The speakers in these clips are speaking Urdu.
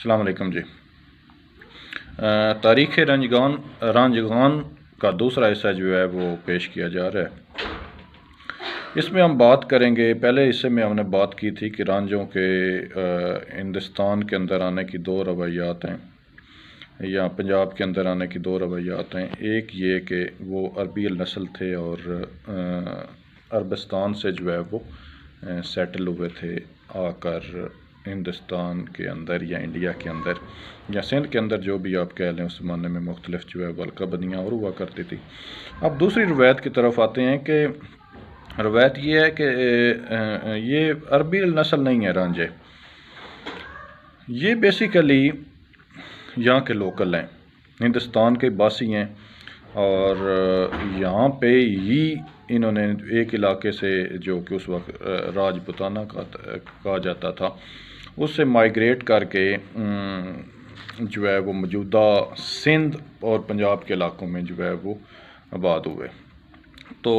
السلام علیکم جی۔ تاریخ رانجگان کا دوسرا حصہ جو ہے وہ پیش کیا جا رہا ہے۔ اس میں ہم بات کریں گے، پہلے حصے میں ہم نے بات کی تھی کہ رانجوں کے ہندوستان کے اندر آنے کی دو روایات ہیں، یا پنجاب کے اندر آنے کی دو روایات ہیں۔ ایک یہ کہ وہ عربی النسل تھے اور عربستان سے جو ہے وہ سیٹل ہوئے تھے آ کر ہندوستان کے اندر یا انڈیا کے اندر یا سندھ کے اندر، جو بھی آپ کہہ لیں، اس زمانے میں مختلف جو ہے ولکہ بدیاں اور ہوا کرتی تھی۔ اب دوسری روایت کی طرف آتے ہیں کہ روایت یہ ہے کہ یہ عربی نسل نہیں ہے رانجے، یہ بیسیکلی یہاں کے لوکل ہیں، ہندوستان کے باسی ہیں، اور یہاں پہ ہی انہوں نے ایک علاقے سے جو کہ اس وقت راجپوتانہ کہا جاتا تھا، اس سے مائیگریٹ کر کے جو ہے وہ موجودہ سندھ اور پنجاب کے علاقوں میں جو ہے وہ آباد ہوئے۔ تو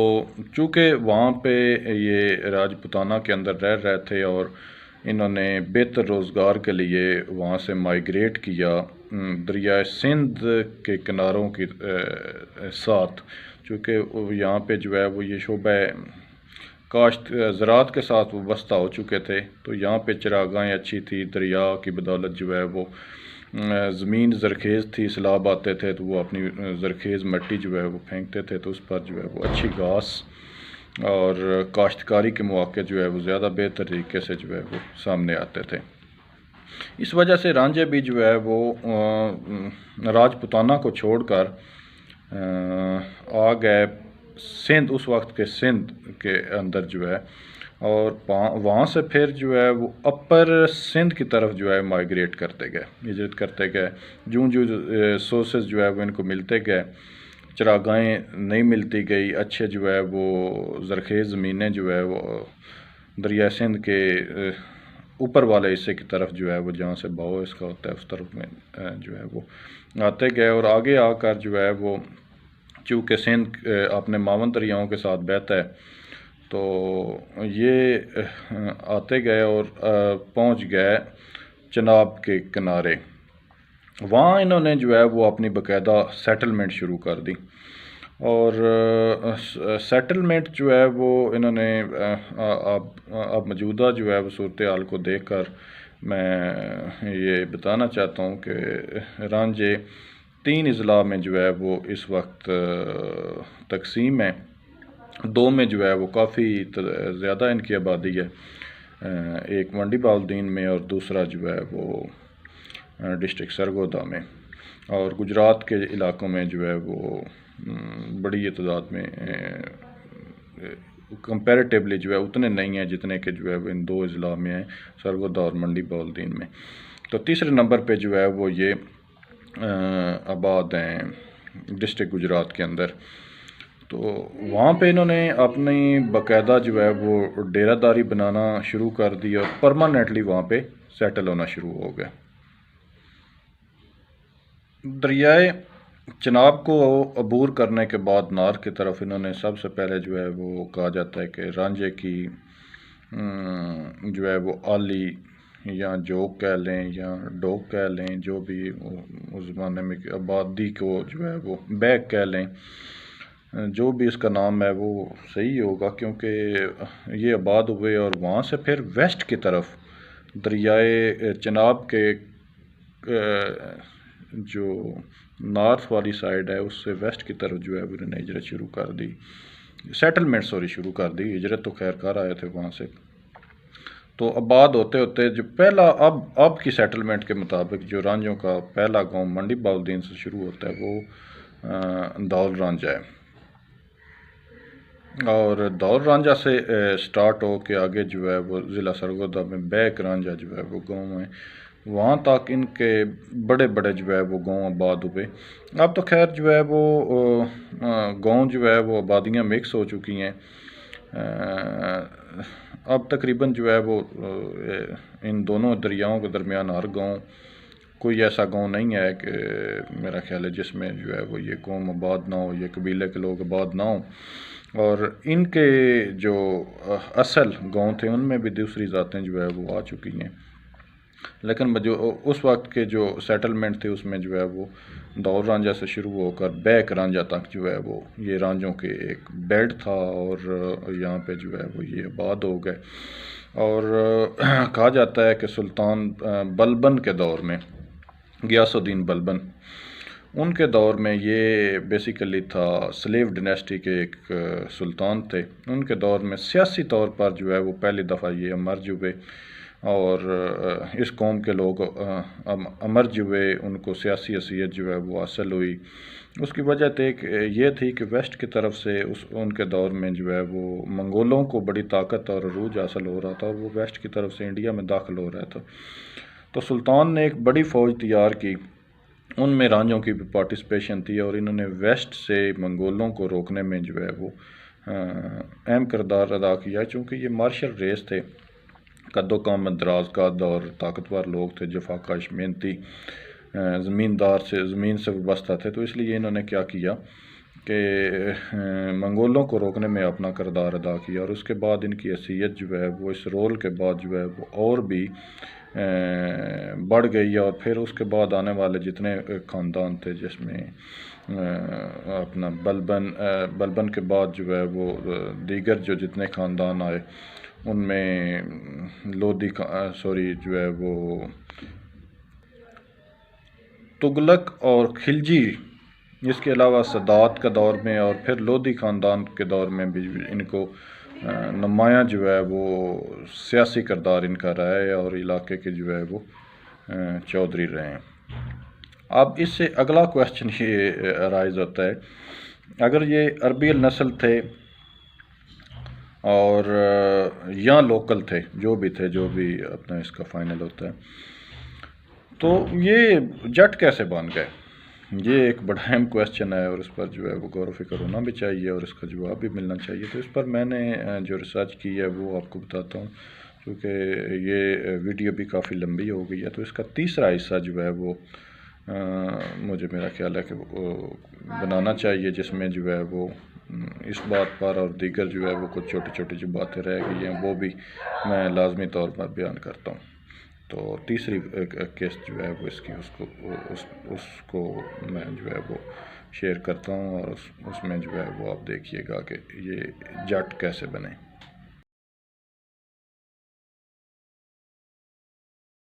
چونکہ وہاں پہ یہ راجپوتانہ کے اندر رہ رہے تھے اور انہوں نے بہتر روزگار کے لیے وہاں سے مائیگریٹ کیا دریائے سندھ کے کناروں کے ساتھ، چونکہ یہاں پہ جو ہے وہ یہ شعبہ کاشت زراعت کے ساتھ وابستہ ہو چکے تھے، تو یہاں پہ چراگاہیں اچھی تھی، دریا کی بدولت جو ہے وہ زمین زرخیز تھی، سیلاب آتے تھے تو وہ اپنی زرخیز مٹی جو ہے وہ پھینکتے تھے، تو اس پر جو ہے وہ اچھی گھاس اور کاشتکاری کے مواقع جو ہے وہ زیادہ بہتر طریقے سے جو ہے وہ سامنے آتے تھے۔ اس وجہ سے رانجے بھی جو ہے وہ راجپوتانہ کو چھوڑ کر آ گئے سندھ، اس وقت کے سندھ کے اندر جو ہے، اور وہاں سے پھر جو ہے وہ اپر سندھ کی طرف جو ہے مائیگریٹ کرتے گئے، ہجرت کرتے گئے، جوں سورسز جو ہے وہ ان کو ملتے گئے، چراگاہیں نہیں ملتی گئی، اچھے جو ہے وہ زرخیز زمینیں جو ہے وہ دریائے سندھ کے اوپر والے حصے کی طرف جو ہے وہ جہاں سے بہاؤ اس کا ہوتا ہے اس طرف میں جو ہے وہ آتے گئے، اور آگے آ کر جو ہے وہ چونکہ سندھ اپنے معاون دریاؤں کے ساتھ بہتا ہے، تو یہ آتے گئے اور پہنچ گئے چناب کے کنارے۔ وہاں انہوں نے جو ہے وہ اپنی باقاعدہ سیٹلمنٹ شروع کر دی، اور سیٹلمنٹ جو ہے وہ انہوں نے اب موجودہ جو ہے وہ صورتحال کو دیکھ کر میں یہ بتانا چاہتا ہوں کہ رانجے 3 اضلاع میں جو ہے وہ اس وقت تقسیم ہے۔ 2 میں جو ہے وہ کافی زیادہ ان کی آبادی ہے، ایک منڈی بہاؤالدین میں اور دوسرا جو ہے وہ ڈسٹرکٹ سرگودا میں، اور گجرات کے علاقوں میں جو ہے وہ بڑی تعداد میں کمپیریٹیولی جو ہے اتنے نہیں ہیں جتنے کہ جو ہے وہ ان 2 اضلاع میں ہیں، سرگودا اور منڈی بہاؤالدین میں۔ تو تیسرے نمبر پہ جو ہے وہ یہ آباد ہیں ڈسٹرکٹ گجرات کے اندر۔ تو وہاں پہ انہوں نے اپنی باقاعدہ جو ہے وہ ڈیرہ داری بنانا شروع کر دی اور پرماننٹلی وہاں پہ سیٹل ہونا شروع ہو گئے۔ دریائے چناب کو عبور کرنے کے بعد نار کی طرف انہوں نے سب سے پہلے جو ہے وہ کہا جاتا ہے کہ رانجے کی جو ہے وہ آلی یا جوگ کہہ لیں یا ڈوگ کہہ لیں، جو بھی اس زمانے میں آبادی کو جو ہے وہ بیگ کہہ لیں، جو بھی اس کا نام ہے وہ صحیح ہوگا، کیونکہ یہ آباد ہوئے، اور وہاں سے پھر ویسٹ کی طرف دریائے چناب کے جو نارتھ والی سائڈ ہے اس سے ویسٹ کی طرف جو ہے انہوں نے ہجرت شروع کر دی، سیٹلمنٹ شروع کر دی، ہجرت تو خیر کر آئے تھے وہاں سے۔ تو آباد ہوتے ہوتے جو پہلا اب کی سیٹلمنٹ کے مطابق جو رانجوں کا پہلا گاؤں منڈی بہاؤالدین سے شروع ہوتا ہے وہ دول رانجہ ہے، اور دول رانجہ سے سٹارٹ ہو کے آگے جو ہے وہ ضلع سرگودا میں بیک رانجہ جو ہے وہ گاؤں ہیں، وہاں تک ان کے بڑے بڑے جو ہے وہ گاؤں آباد ہوئے۔ اب تو خیر جو ہے وہ گاؤں جو ہے وہ آبادیاں مکس ہو چکی ہیں، اب تقریباً جو ہے وہ ان دونوں دریاؤں کے درمیان ہر گاؤں، کوئی ایسا گاؤں نہیں ہے کہ میرا خیال ہے جس میں جو ہے وہ یہ قوم آباد نہ ہو، یہ قبیلے کے لوگ آباد نہ ہوں، اور ان کے جو اصل گاؤں تھے ان میں بھی دوسری ذاتیں جو ہے وہ آ چکی ہیں۔ لیکن جو اس وقت کے جو سیٹلمنٹ تھے اس میں جو ہے وہ دور رانجھا سے شروع ہو کر بیک رانجھا تک جو ہے وہ یہ رانجھوں کے ایک بیلٹ تھا، اور یہاں پہ جو ہے وہ یہ آباد ہو گئے۔ اور کہا جاتا ہے کہ سلطان بلبن کے دور میں، غیاث الدین بلبن، ان کے دور میں یہ بیسیکلی تھا سلیو ڈیناسٹی کے ایک سلطان تھے۔ ان کے دور میں سیاسی طور پر جو ہے وہ پہلی دفعہ یہ امرج ہوئے، اور اس قوم کے لوگ امرج ہوئے، ان کو سیاسی حیثیت جو ہے وہ حاصل ہوئی۔ اس کی وجہ یہ تھی کہ ویسٹ کی طرف سے ان کے دور میں جو ہے وہ منگولوں کو بڑی طاقت اور عروج حاصل ہو رہا تھا، اور وہ ویسٹ کی طرف سے انڈیا میں داخل ہو رہا تھا۔ تو سلطان نے ایک بڑی فوج تیار کی، ان میں رانجھوں کی بھی پارٹیسپیشن تھی، اور انہوں نے ویسٹ سے منگولوں کو روکنے میں جو ہے وہ اہم کردار ادا کیا، چونکہ یہ مارشل ریس تھے، قد و قامت دراز قد اور طاقتور لوگ تھے، جفاکش محنتی، زمین سے وابستہ تھے۔ تو اس لیے انہوں نے کیا کیا کہ منگولوں کو روکنے میں اپنا کردار ادا کیا، اور اس کے بعد ان کی حیثیت جو ہے وہ اس رول کے بعد جو ہے وہ اور بھی بڑھ گئی، اور پھر اس کے بعد آنے والے جتنے خاندان تھے، جس میں اپنا بلبن کے بعد جو ہے وہ دیگر جو جتنے خاندان آئے، ان میں جو ہے وہ تغلق اور خلجی، اس کے علاوہ سادات کا دور میں، اور پھر لودھی خاندان کے دور میں بھی ان کو نمایاں جو ہے وہ سیاسی کردار ان کا رہا ہے، اور علاقے کے جو ہے وہ چودھری رہے ہیں۔ اب اس سے اگلا کویشچن یہ رائز ہوتا ہے، اگر یہ عربی النسل تھے اور یا لوکل تھے، جو بھی اپنا اس کا فائنل ہوتا ہے، تو یہ جٹ کیسے بن گئے؟ یہ ایک بڑا اہم کویشچن ہے، اور اس پر جو ہے وہ غور و فکر ہونا بھی چاہیے، اور اس کا جواب بھی ملنا چاہیے۔ تو اس پر میں نے جو ریسرچ کی ہے وہ آپ کو بتاتا ہوں، کیونکہ یہ ویڈیو بھی کافی لمبی ہو گئی ہے۔ تو اس کا تیسرا حصہ جو ہے وہ میرا خیال ہے کہ بنانا چاہیے، جس میں جو ہے وہ اس بات پر اور دیگر جو ہے وہ کچھ چھوٹی چھوٹی جو باتیں رہ گئی ہیں وہ بھی میں لازمی طور پر بیان کرتا ہوں۔ تو تیسری قسط جو ہے وہ اس کو میں جو ہے وہ شیئر کرتا ہوں، اور اس میں جو ہے وہ آپ دیکھیے گا کہ یہ جٹ کیسے بنے۔